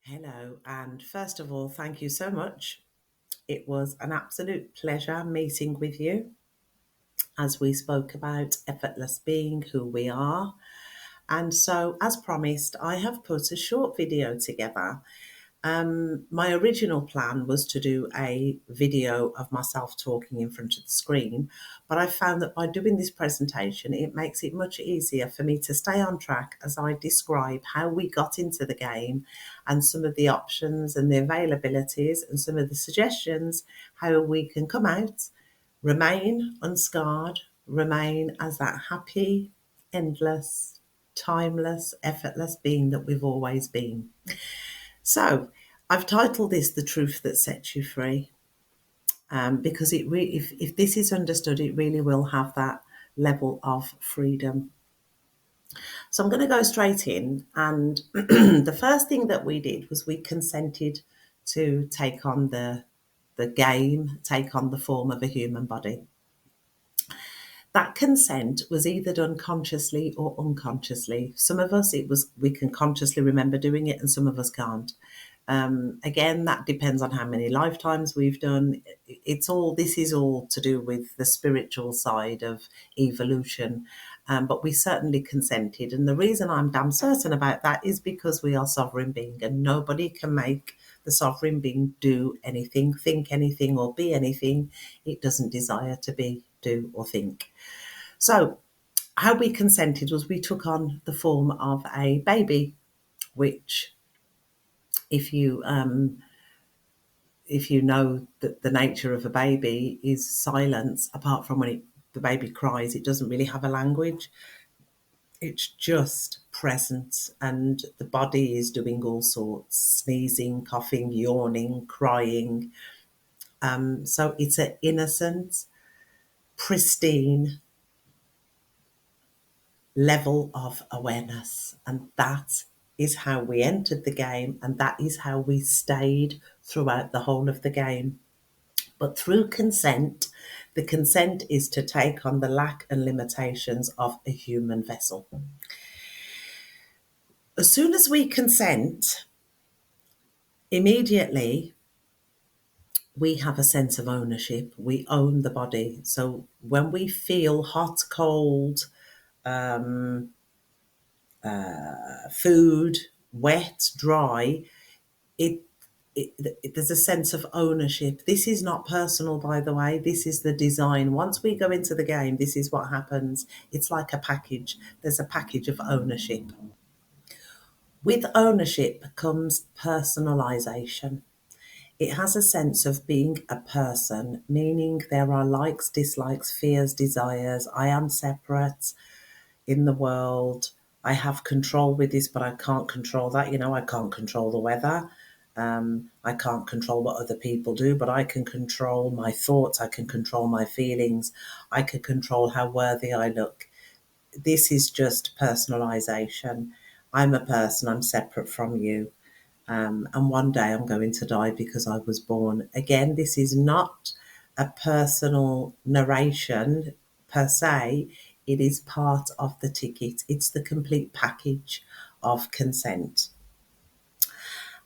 Hello, and first of all, thank you so much. It was an absolute pleasure meeting with you as we spoke about effortless being, who we are. And so, as promised, I have put a short video together. My original plan was to do a video of myself talking in front of the screen, but I found that by doing this presentation, it makes it much easier for me to stay on track as I describe how we got into the game and some of the options and the availabilities and some of the suggestions how we can come out, remain unscarred, remain as that happy, endless, timeless, effortless being that we've always been. So, I've titled this "The Truth That Sets You Free," because if this is understood, it really will have that level of freedom. So I'm going to go straight in, and the first thing that we did was we consented to take on the game, take on the form of a human body. That consent was either done consciously or unconsciously. Some of us, we can consciously remember doing it, and some of us can't. Again, that depends on how many lifetimes we've done. This is all to do with the spiritual side of evolution. But we certainly consented. And the reason I'm damn certain about that is because we are sovereign being, and nobody can make the sovereign being do anything, think anything, or be anything it doesn't desire to be, do, or think. So how we consented was we took on the form of a baby, which if you know that the nature of a baby is silence, apart from when the baby cries, it doesn't really have a language. It's just present, and the body is doing all sorts: sneezing, coughing, yawning, crying. So it's an innocent, pristine level of awareness, and that is how we entered the game, and that is how we stayed throughout the whole of the game. But through consent, the consent is to take on the lack and limitations of a human vessel. As soon as we consent, immediately we have a sense of ownership. We own the body. So when we feel hot, cold, food, wet, dry, it, there's a sense of ownership. This is not personal, by the way. This is the design. Once we go into the game, this is what happens. It's like a package. There's a package of ownership. With ownership comes personalization. It has a sense of being a person, meaning there are likes, dislikes, fears, desires. I am separate in the world. I have control with this, but I can't control that. I can't control the weather. I can't control what other people do, but I can control my thoughts. I can control my feelings. I can control how worthy I look. This is just personalization. I'm a person. I'm separate from you. And one day I'm going to die because I was born. Again, this is not a personal narration per se. It is part of the ticket. It's the complete package of consent.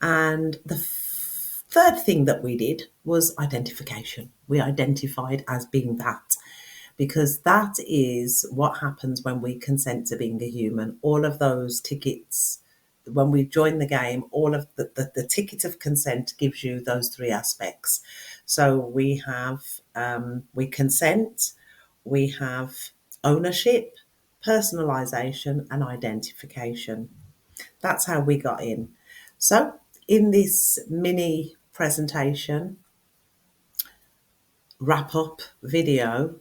And the third thing that we did was identification. We identified as being that, because that is what happens when we consent to being a human. All of those tickets, when we join the game, all of the ticket of consent gives you those three aspects. So we have, we consent, we have ownership, personalization, and identification. That's how we got in. So in this mini presentation, wrap up video,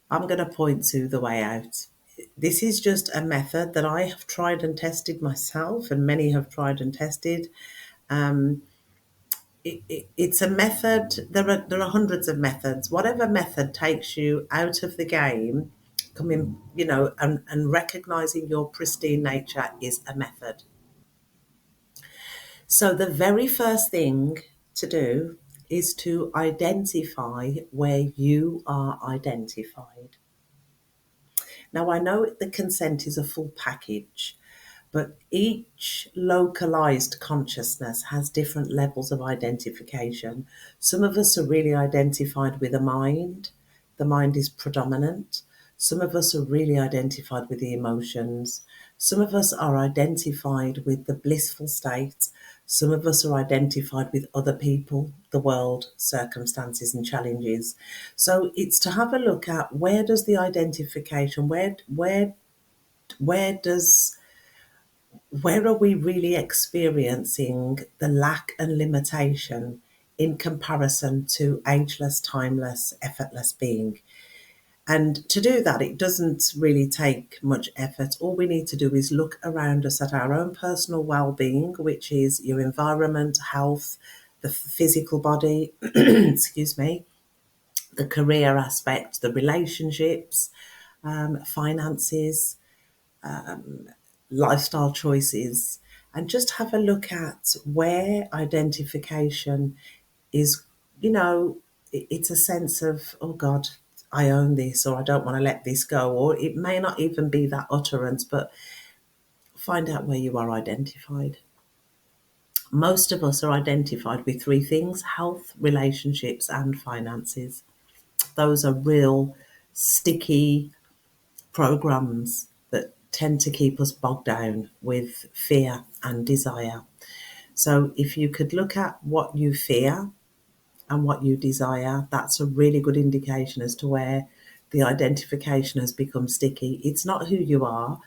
I'm going to point to the way out. This is just a method that I have tried and tested myself, and many have tried and tested. It's a method. There are hundreds of methods. Whatever method takes you out of the game, coming, and recognizing your pristine nature is a method. So the very first thing to do is to identify where you are identified. Now, I know the consent is a full package, But each localized consciousness has different levels of identification. Some of us are really identified with the mind is predominant. Some of us are really identified with the emotions. Some of us are identified with the blissful state. Some of us are identified with other people, the world, circumstances, and challenges. So it's to have a look at where does the identification, where does where are we really experiencing the lack and limitation in comparison to ageless, timeless, effortless being? And to do that, it doesn't really take much effort. All we need to do is look around us at our own personal well-being, which is your environment, health, the physical body, excuse me, the career aspect, the relationships, finances, lifestyle choices, and just have a look at where identification is, it's a sense of, oh God, I own this, or I don't want to let this go, or it may not even be that utterance, but find out where you are identified. Most of us are identified with three things: health, relationships, and finances. Those are real sticky programs that tend to keep us bogged down with fear and desire. So if you could look at what you fear and what you desire, that's a really good indication as to where the identification has become sticky. It's not who you are.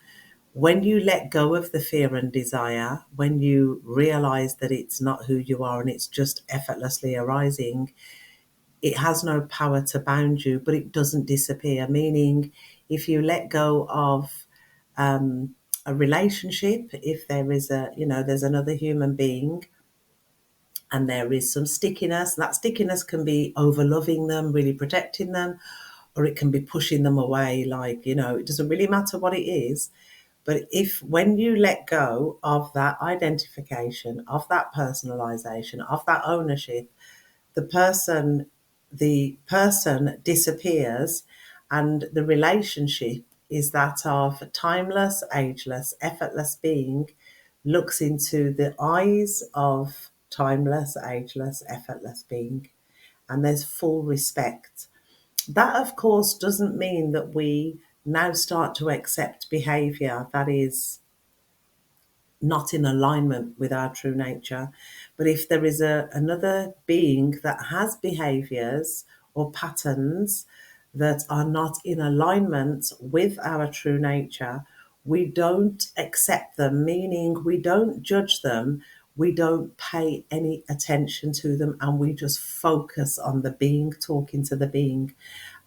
When you let go of the fear and desire, when you realize that it's not who you are and it's just effortlessly arising, it has no power to bound you, but it doesn't disappear. Meaning, if you let go of a relationship, if there is there's another human being and there is some stickiness, that stickiness can be over loving them, really protecting them, or it can be pushing them away. It doesn't really matter what it is. But if when you let go of that identification, of that personalization, of that ownership, the person the person disappears, and the relationship is that of timeless, ageless, effortless being looks into the eyes of timeless, ageless, effortless being, and there's full respect. That, of course, doesn't mean that we now start to accept behavior that is not in alignment with our true nature. But if there is another being that has behaviors or patterns that are not in alignment with our true nature, we don't accept them, meaning we don't judge them, we don't pay any attention to them, and we just focus on the being talking to the being.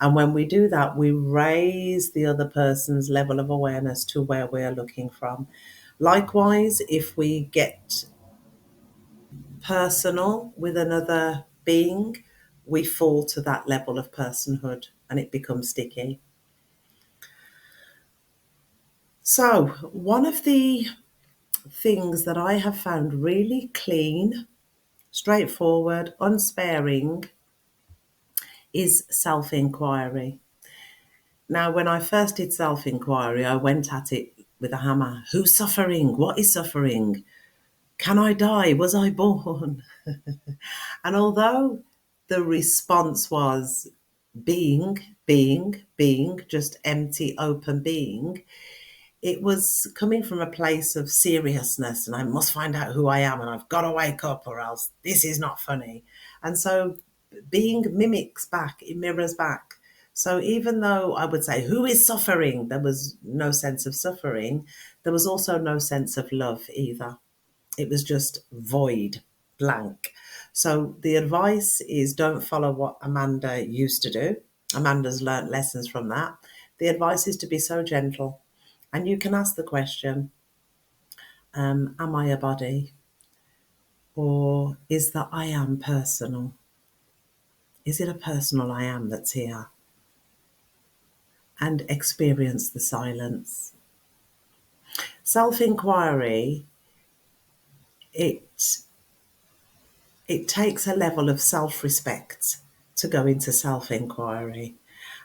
And when we do that, we raise the other person's level of awareness to where we're looking from. Likewise, if we get personal with another being, we fall to that level of personhood and it becomes sticky. So, one of the things that I have found really clean, straightforward, unsparing is self inquiry. Now, when I first did self inquiry, I went at it with a hammer. Who's suffering? What is suffering? Can I die? Was I born? And although the response was being, just empty, open being, it was coming from a place of seriousness, and I must find out who I am and I've got to wake up or else this is not funny. And so being mimics back, it mirrors back. So even though I would say, who is suffering? There was no sense of suffering. There was also no sense of love either. It was just void, blank. So the advice is don't follow what Amanda used to do. Amanda's learnt lessons from that. The advice is to be so gentle. And you can ask the question, am I a body? Or is the I am personal? Is it a personal I am that's here? And experience the silence. Self-inquiry, it takes a level of self-respect to go into self-inquiry.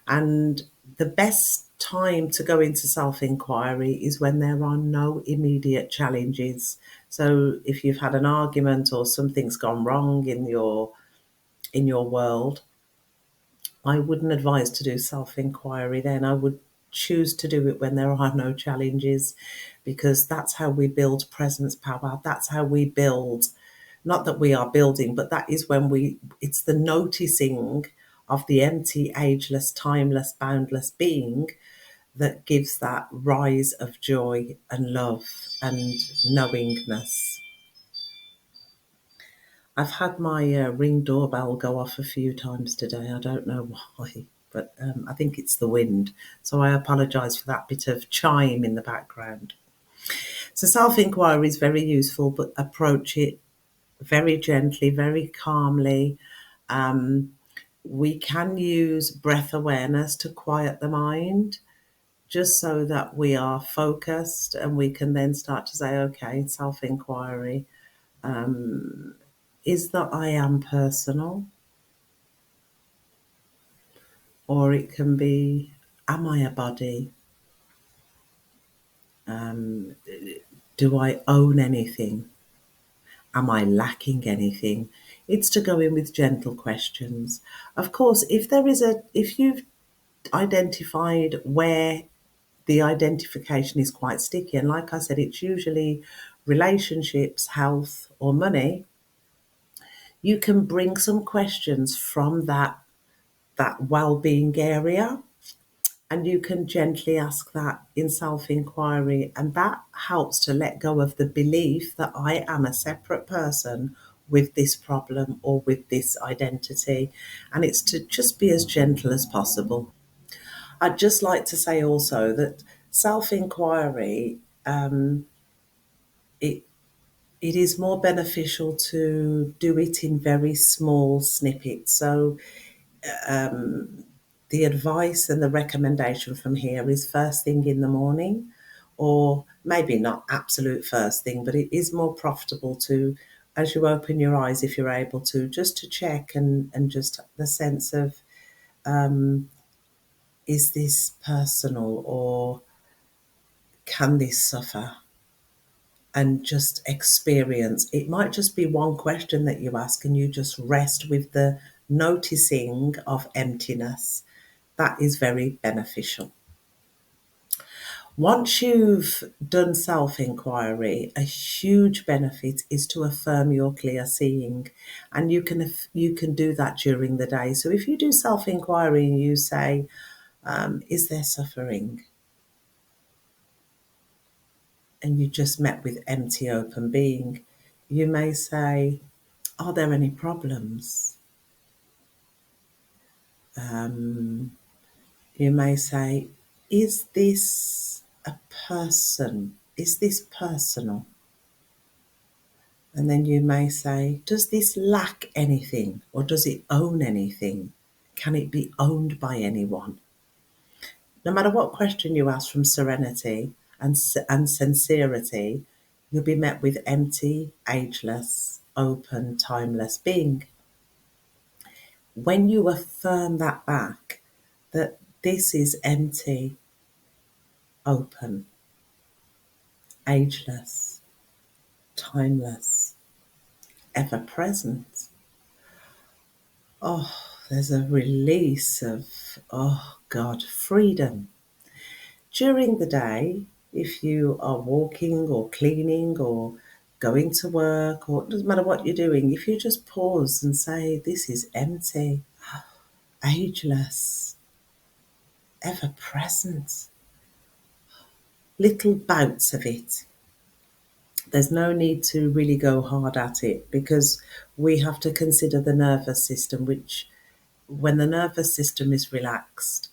And the best time to go into self-inquiry is when there are no immediate challenges. So if you've had an argument or something's gone wrong in your world, I wouldn't advise to do self-inquiry then. I would choose to do it when there are no challenges, because that's how we build presence power. That's how we build, not that we are building, but that is when it's the noticing of the empty, ageless, timeless, boundless being that gives that rise of joy and love and knowingness. I've had my Ring doorbell go off a few times today. I don't know why, but I think it's the wind. So I apologise for that bit of chime in the background. So self-inquiry is very useful, but approach it very gently, very calmly. We can use breath awareness to quiet the mind, just so that we are focused, and we can then start to say, okay, self-inquiry. Is the I am personal? Or it can be, am I a body? Do I own anything? Am I lacking anything? It's to go in with gentle questions. Of course, if you've identified where the identification is quite sticky, and like I said, it's usually relationships, health, or money, you can bring some questions from that well-being area, and you can gently ask that in self-inquiry, and that helps to let go of the belief that I am a separate person with this problem or with this identity, and it's to just be as gentle as possible. I'd just like to say also that self-inquiry, it it is more beneficial to do it in very small snippets. So the advice and the recommendation from here is first thing in the morning, or maybe not absolute first thing, but it is more profitable to, as you open your eyes, if you're able to, just to check and just the sense of, is this personal, or can this suffer? And just experience. It might just be one question that you ask, and you just rest with the noticing of emptiness. That is very beneficial. Once you've done self-inquiry, a huge benefit is to affirm your clear seeing, and you can do that during the day. So if you do self-inquiry and you say, "Is there suffering?" and you just met with empty, open being, you may say, "Are there any problems?" You may say, "Is this a person? Is this personal?" And then you may say, "Does this lack anything, or does it own anything? Can it be owned by anyone?" No matter what question you ask from serenity and sincerity, you'll be met with empty, ageless, open, timeless being. When you affirm that back, that this is empty, open, ageless, timeless, ever present, oh, there's a release of, oh God, freedom. During the day, if you are walking or cleaning or going to work, or it doesn't matter what you're doing, if you just pause and say, this is empty, ageless, ever present, little bouts of it. There's no need to really go hard at it, because we have to consider the nervous system, which when the nervous system is relaxed,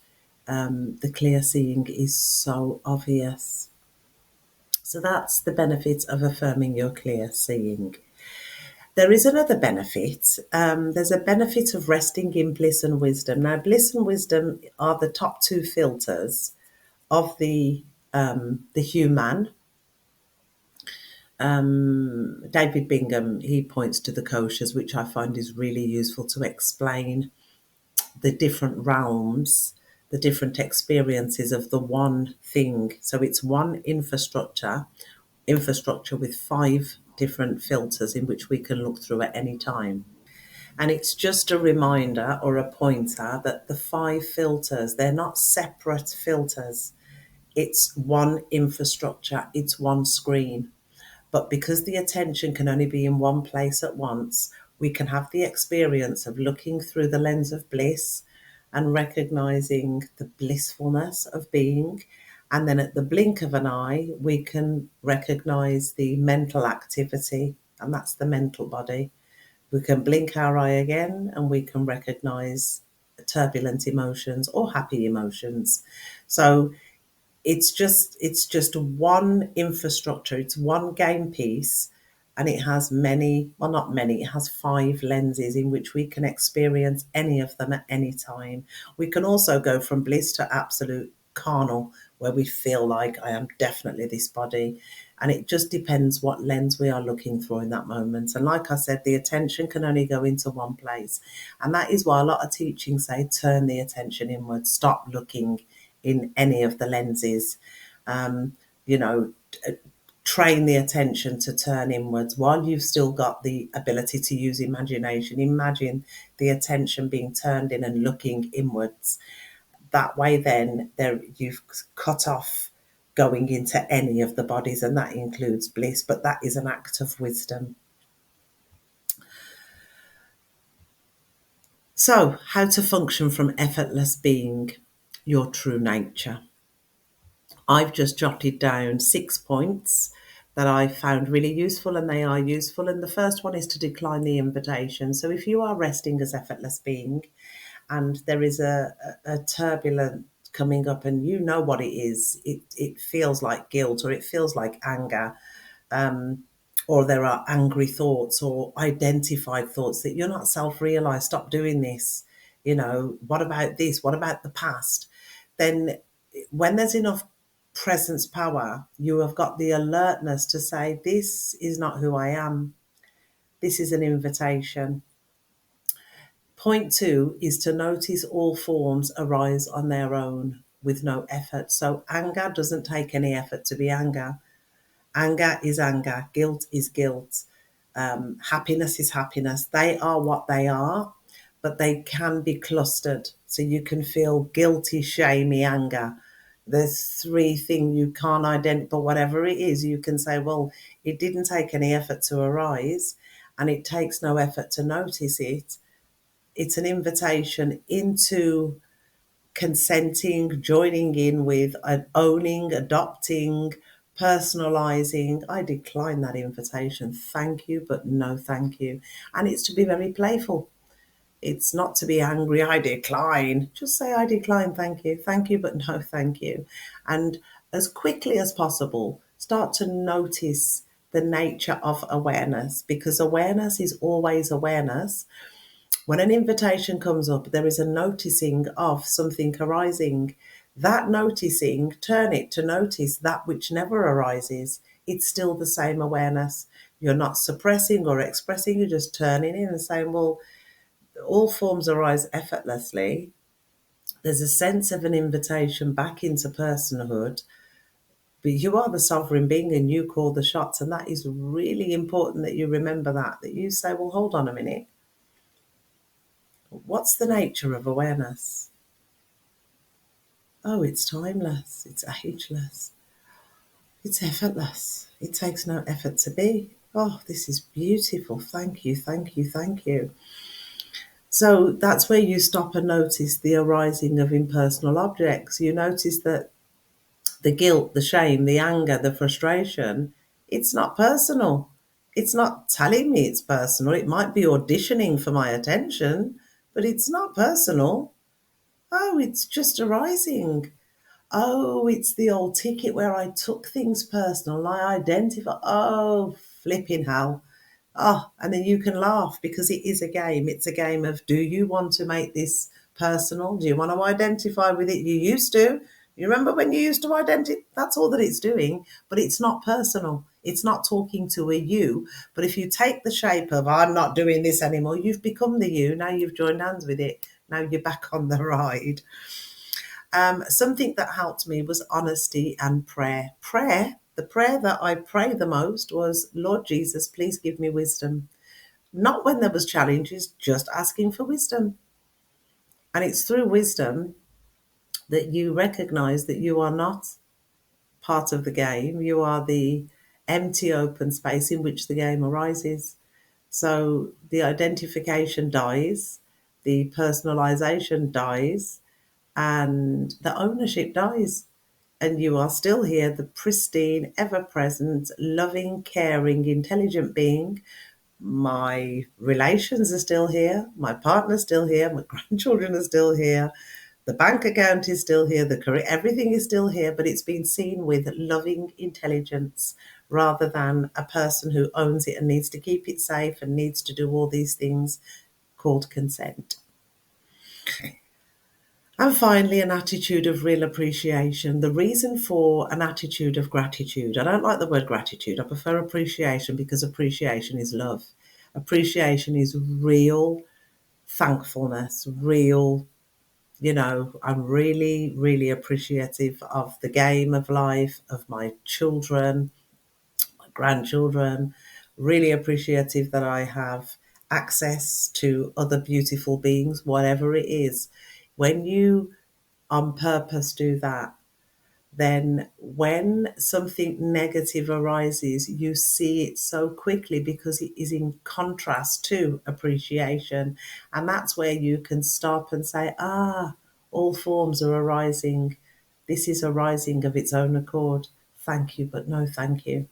the clear seeing is so obvious. So that's the benefit of affirming your clear seeing. There is another benefit. There's a benefit of resting in bliss and wisdom. Now, bliss and wisdom are the top two filters of the human. David Bingham, he points to the koshas, which I find is really useful to explain the different realms the different experiences of the one thing. So it's one infrastructure with 5 different filters in which we can look through at any time. And it's just a reminder or a pointer that the 5 filters, they're not separate filters. It's one infrastructure, it's one screen. But because the attention can only be in one place at once, we can have the experience of looking through the lens of bliss and recognizing the blissfulness of being. And then at the blink of an eye, we can recognize the mental activity, and that's the mental body. We can blink our eye again and we can recognize turbulent emotions or happy emotions. So it's just one infrastructure, it's one game piece, and it has many, well, not many, it has 5 lenses in which we can experience any of them at any time. We can also go from bliss to absolute carnal, where we feel like I am definitely this body. And it just depends what lens we are looking through in that moment. And like I said, the attention can only go into one place. And that is why a lot of teachings say turn the attention inward, stop looking in any of the lenses. Um, you know, train the attention to turn inwards while you've still got the ability to use imagination. Imagine the attention being turned in and looking inwards. That way, then you've cut off going into any of the bodies, and that includes bliss, but that is an act of wisdom. So, how to function from effortless being, your true nature. I've just jotted down 6 points that I found really useful, and they are useful. And the first one is to decline the invitation. So if you are resting as effortless being and there is a turbulent coming up and you know what it is, it feels like guilt or it feels like anger, or there are angry thoughts or identified thoughts that you're not self-realized, stop doing this, what about this, what about the past? Then when there's enough presence power, you have got the alertness to say, this is not who I am. This is an invitation. Point 2 is to notice all forms arise on their own with no effort. So anger doesn't take any effort to be anger. Anger is anger. Guilt is guilt. Happiness is happiness. They are what they are, but they can be clustered. So you can feel guilty, shamey, anger. There's 3 things you can't identify, but whatever it is, you can say, well, it didn't take any effort to arise and it takes no effort to notice it. It's an invitation into consenting, joining in with, owning, adopting, personalizing. I decline that invitation. Thank you, but no thank you. And it's to be very playful. It's not to be angry, I decline. Just say, I decline, thank you. Thank you, but no thank you. And as quickly as possible, start to notice the nature of awareness, because awareness is always awareness. When an invitation comes up, there is a noticing of something arising. That noticing, turn it to notice that which never arises. It's still the same awareness. You're not suppressing or expressing, you're just turning in and saying, well, all forms arise effortlessly. There's a sense of an invitation back into personhood, but you are the sovereign being and you call the shots. And that is really important that you remember that you say, well, hold on a minute. What's the nature of awareness? Oh, it's timeless. It's ageless. It's effortless. It takes no effort to be. Oh, this is beautiful. Thank you, thank you, thank you. So that's where you stop and notice the arising of impersonal objects. You notice that the guilt, the shame, the anger, the frustration, it's not personal. It's not telling me it's personal. It might be auditioning for my attention, but it's not personal. Oh, it's just arising. Oh, it's the old ticket where I took things personal. I identify. Oh, flipping hell. Oh, and then you can laugh because it is a game. It's a game of, do you want to make this personal? Do you want to identify with it? You used to. You remember when you used to identify? That's all that it's doing, but it's not personal. It's not talking to a you. But if you take the shape of, I'm not doing this anymore, you've become the you. Now you've joined hands with it. Now you're back on the ride. Something that helped me was honesty and prayer. The prayer that I pray the most was, Lord Jesus, please give me wisdom. Not when there was challenges, just asking for wisdom. And it's through wisdom that you recognize that you are not part of the game. You are the empty open space in which the game arises. So the identification dies, the personalization dies, and the ownership dies. And you are still here, the pristine, ever present, loving, caring, intelligent being. My relations are still here, my partner's still here, my grandchildren are still here, the bank account is still here, the career, everything is still here, but it's been seen with loving intelligence rather than a person who owns it and needs to keep it safe and needs to do all these things called consent. And finally, an attitude of real appreciation. The reason for an attitude of gratitude, I don't like the word gratitude, I prefer appreciation because appreciation is love. Appreciation is real thankfulness, real, I'm really, really appreciative of the game of life, of my children, my grandchildren, really appreciative that I have access to other beautiful beings, whatever it is. When you on purpose do that, then when something negative arises, you see it so quickly because it is in contrast to appreciation. And that's where you can stop and say, all forms are arising. This is arising of its own accord. Thank you, but no thank you.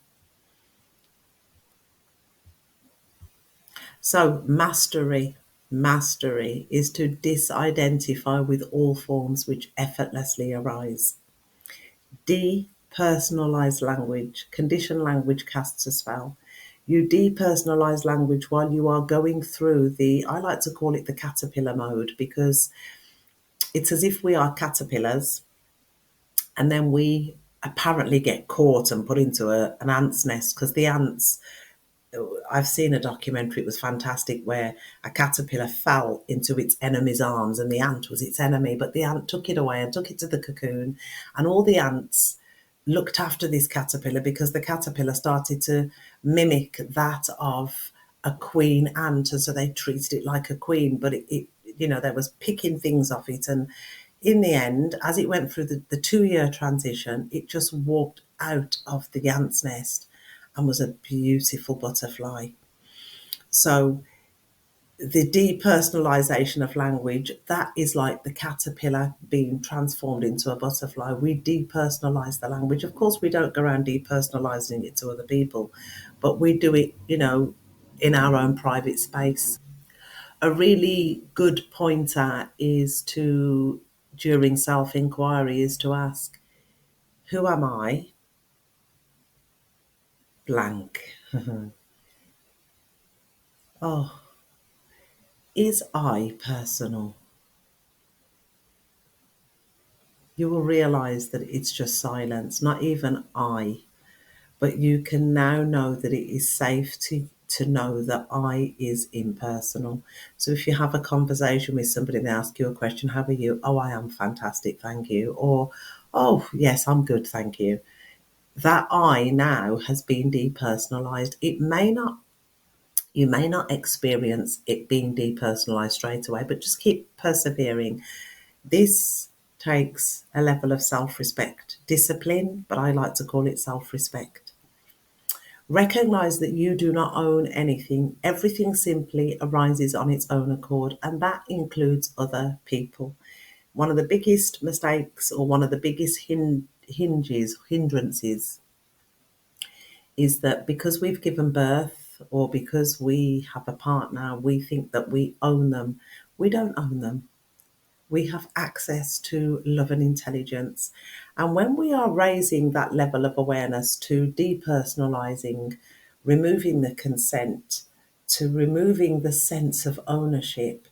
So mastery is to disidentify with all forms which effortlessly arise. Depersonalize language. Conditioned language casts a spell. You depersonalize language while you are going through I like to call it the caterpillar mode, because it's as if we are caterpillars and then we apparently get caught and put into an ant's nest, because the ants, I've seen a documentary, it was fantastic, where a caterpillar fell into its enemy's arms and the ant was its enemy, but the ant took it away and took it to the cocoon, and all the ants looked after this caterpillar because the caterpillar started to mimic that of a queen ant, and so they treated it like a queen, but they was picking things off it, and in the end, as it went through the 2-year transition, it just walked out of the ant's nest and was a beautiful butterfly. So the depersonalization of language, that is like the caterpillar being transformed into a butterfly. We depersonalize the language. Of course, we don't go around depersonalizing it to other people, but we do it, in our own private space. A really good pointer is during self-inquiry, is to ask, who am I? Blank. Oh, is I personal? You will realize that it's just silence, not even I, but you can now know that it is safe to know that I is impersonal. So if you have a conversation with somebody and they ask you a question, how are you? Oh, I am fantastic, thank you. Or, oh, yes, I'm good, thank you. That I now has been depersonalized. You may not experience it being depersonalized straight away, but just keep persevering. This takes a level of self-respect, discipline, but I like to call it self-respect. Recognize that you do not own anything. Everything simply arises on its own accord, and that includes other people. One of the biggest mistakes, or one of the biggest hindrances, is that because we've given birth or because we have a partner, we think that we own them. We don't own them. We have access to love and intelligence. And when we are raising that level of awareness to depersonalizing, removing the consent, to removing the sense of ownership,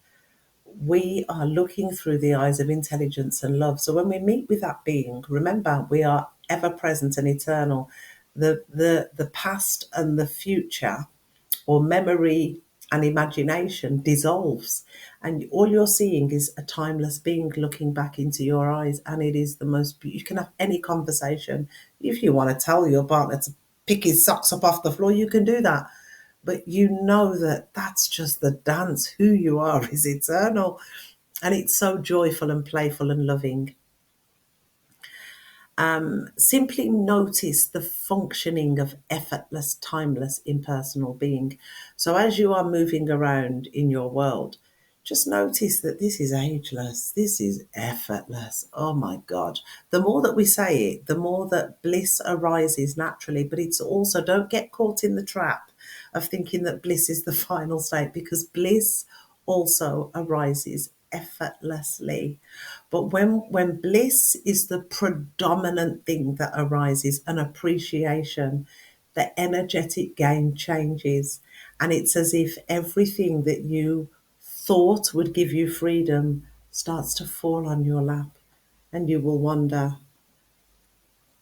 we are looking through the eyes of intelligence and love. So when we meet with that being, remember, we are ever present and eternal. The past and the future, or memory and imagination dissolves, and all you're seeing is a timeless being looking back into your eyes. And it is the most you can have any conversation. If you want to tell your partner to pick his socks up off the floor, you can do that, but you know that that's just the dance. Who you are is eternal, and it's so joyful and playful and loving. Simply notice the functioning of effortless, timeless, impersonal being. So as you are moving around in your world, just notice that this is ageless, this is effortless. Oh my God. The more that we say it, the more that bliss arises naturally. But it's also, don't get caught in the trap of thinking that bliss is the final state, because bliss also arises effortlessly. But when bliss is the predominant thing that arises, an appreciation, the energetic game changes. And it's as if everything that you thought would give you freedom starts to fall on your lap. And you will wonder,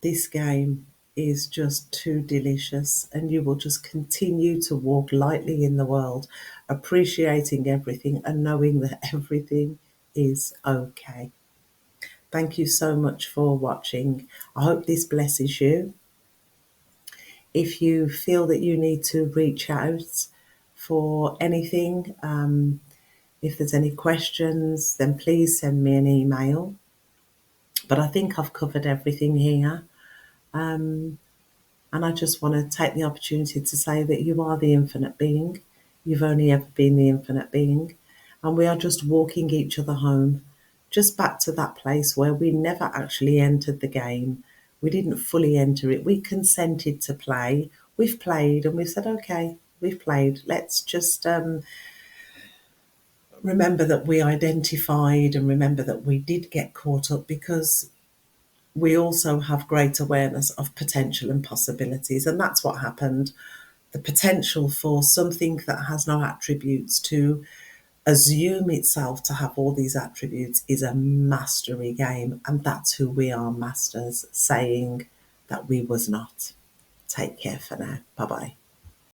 this game is just too delicious. And you will just continue to walk lightly in the world, appreciating everything and knowing that everything is okay. Thank you so much for watching. I hope this blesses you. If you feel that you need to reach out for anything, if there's any questions, then please send me an email. But I think I've covered everything here. Um, and I just want to take the opportunity to say that you are the infinite being. You've only ever been the infinite being. And we are just walking each other home, just back to that place where we never actually entered the game. We didn't fully enter it. We consented to play. We've played and we've said, okay, we've played. Let's just remember that we identified and remember that we did get caught up, because we also have great awareness of potential and possibilities. And that's what happened. The potential for something that has no attributes to assume itself to have all these attributes is a mastery game. And that's who we are, masters, saying that we was not. Take care for now. Bye bye.